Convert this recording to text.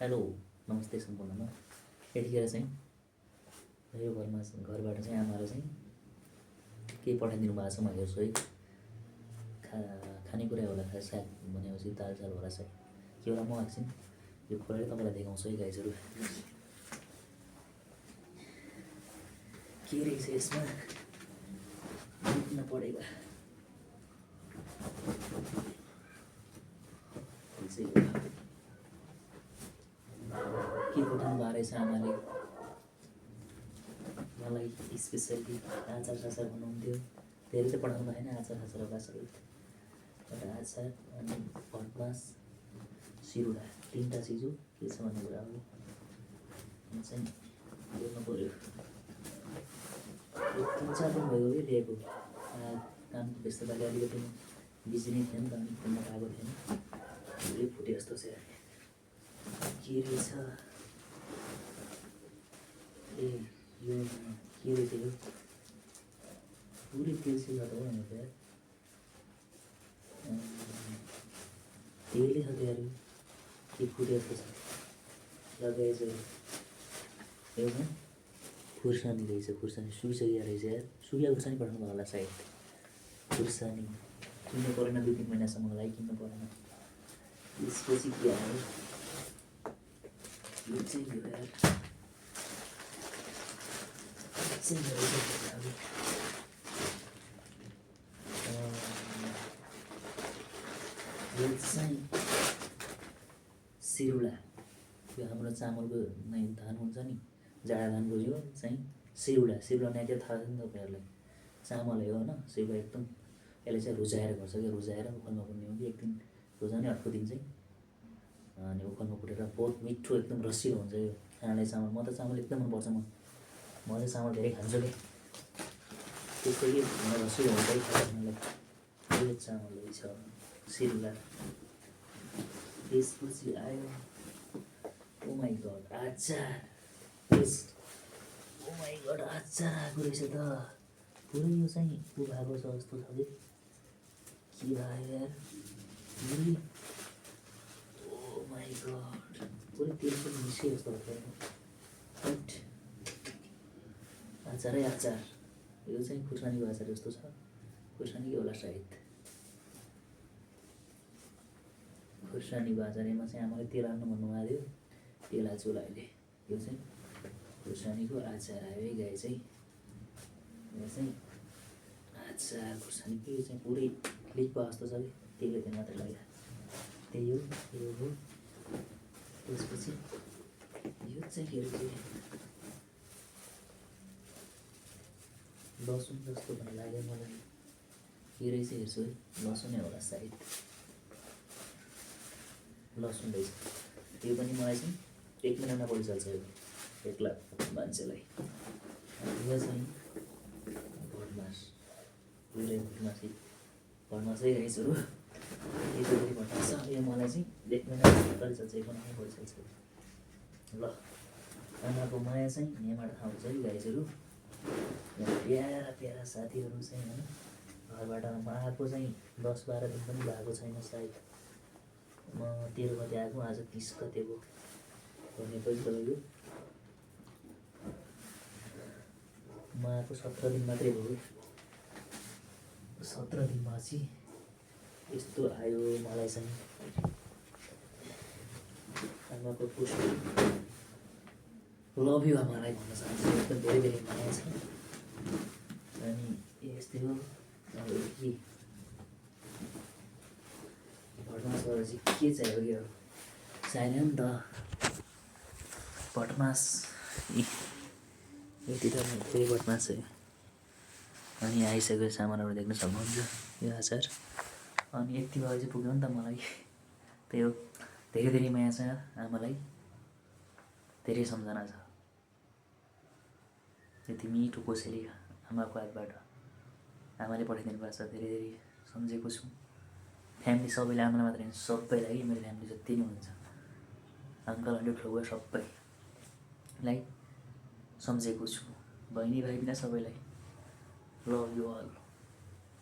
Hello नमस्ते सम्पूर्णमा। यतिखेर चाहिँ मेरो घरबाट चाहिँ आमाले चाहिँ केही पठाइदिनु भएको छ। म हेर्छु है, खानेकुरा होला, साग भनेपछि दाल चाल होला सायद के होला। म एकछिन यो खोलेर तपाईँलाई देखाउँछु है गाइजहरू, के रहेछ यसमा बुझ्न परेगा। के पठाउनु भएको रहेछ आमाले मलाई स्पेसली आचार साचार बनाउँथ्यो। धेरै त पठाउनु भएन, आचार साचार होला सबै। एउटा आचार अनि भटमास सिरुडा, तिनवटा चिज हो। के छ भन्ने कुरा हो चाहिँ बोल्नु पऱ्यो। 3-4 दिन भयो कि लिएको, कामको व्यस्तताले अलिकति बिजी नै थियो नि त, अनि पुग्न पाएको थिएन। भोलि फुटे जस्तो छ। के रहेछ ए यो के रहेछ यो पुरै तेलसेल त हो भने त तेलै छ त्यहाँ के फुटे जस्तो छ। लगाएछ यो चाहिँ खुर्सानी रहेछ। खुर्सानी सुकिसकेको रहेछ यार। सुकिया खुर्सानी पठाउनु भयो होला सायद। खुर्सानी किन्नु परेन, 2-3 महिनासम्मको लागि किन्नु परेन। त्यसपछि के आयो यो चाहिँ यो यार यो चाहिँ सिरुला। यो हाम्रो चामलको नै धान हुन्छ नि, जाडा धानको यो चाहिँ सिरुला। सिरुला नाइटेर थाहा छ नि तपाईँहरूलाई, चामल हो होइन। सिरुला एकदम यसले चाहिँ रुजाएर गर्छ क्या, रुजाएर उखलमा पुर्ने हो कि एक दिन रुजाउने, अर्को दिन चाहिँ अनि उखलमा कुटेर बहुत मिठो एकदम रसिलो हुन्छ यो खानालाई। चामल म त चामल एकदम मनपर्छ। म चाहिँ चामल धेरै खान्छु कि, त्यसै कि रसिलो हुन्छ है खानालाई। यो चामल रहेछ सिरुला। त्यसपछि आयो ओ माई गड अचार। ओ माई गड अचार आएको रहेछ त। पुरै यो चाहिँ उ भएको छ जस्तो छ कि के भयो यार पुरै। ओ माई गड पुरै तेल पनि मिस्के जस्तो भएको बट अचारै अचार। यो चाहिँ खुर्सानीको अचार जस्तो छ। खुर्सानीकै होला सायद। खुर्सानीको अचार। यसमा चाहिँ आमाले तेल हाल्नु भन्नुभएको थियो, तेल हाल्छु होला अहिले। यो चाहिँ खुर्सानीको अचार आयो है गाई चाहिँ। यो चाहिँ अचार खुर्सानीको। यो चाहिँ पुरै लिक भयो जस्तो छ कि तेल मात्रै लाग्यो। त्यही हो यो हो। त्यसपछि यो चाहिँ के रहेछ लसुन जस्तो पनि लाग्यो मलाई। के रहेछ हेर्छु है, लसुनै होला सायद। लसुन रहेछ यो पनि। मलाई चाहिँ 1 महिना परिचल्छ यो एक्ला मान्छेलाई। यो चाहिँ भटमास। यो भटमासै गाइसहरू यसरी भटमास छ। यो मलाई चाहिँ 1 महिना परिचल्छ, 1 महिना परिचल्छ। ल आमाको माया चाहिँ यहाँबाट थाहा हुन्छ है गाइसहरू। प्यारा प्यारा साथीहरू चाहिँ होइन, घरबाट म आएको चाहिँ 10-12 दिन पनि भएको छैन सायद। म 13 गते आएको, आज 30 गते हो भनेपछि तपाईँको म आएको 17 दिन मात्रै भयो। 17 दिनपछि यस्तो आयो मलाई चाहिँ आमाको पुष्टि। लभ यु आमालाई भन्न चाहन्छु। एकदम धेरै धेरै माया छ। अनि यस्तै हो। अब के भटमासबाट चाहिँ के चाहियो कि अब चाहिएन नि त भटमास। यति त फेरि भटमास है। अनि आइसकेको सामानहरू देख्न सक्नुहुन्छ, यो अचार। अनि यति भयो चाहिँ पुग्यो नि त मलाई। त्यही हो, धेरै धेरै माया छ आमालाई, धेरै सम्झना छ। यति मिठो कोसेली आमाको हातबाट आमाले पठाइदिनु भएको छ। धेरै धेरै सम्झेको छु। फ्यामिली सबैले, आमालाई मात्रै होइन सबैलाई, मेरो फ्यामिली जति नै हुनुहुन्छ, अङ्कल आन्टी ठुलो सबैलाई सम्झेको छु। बहिनी भाइ बिना सबैलाई लभ यु अल।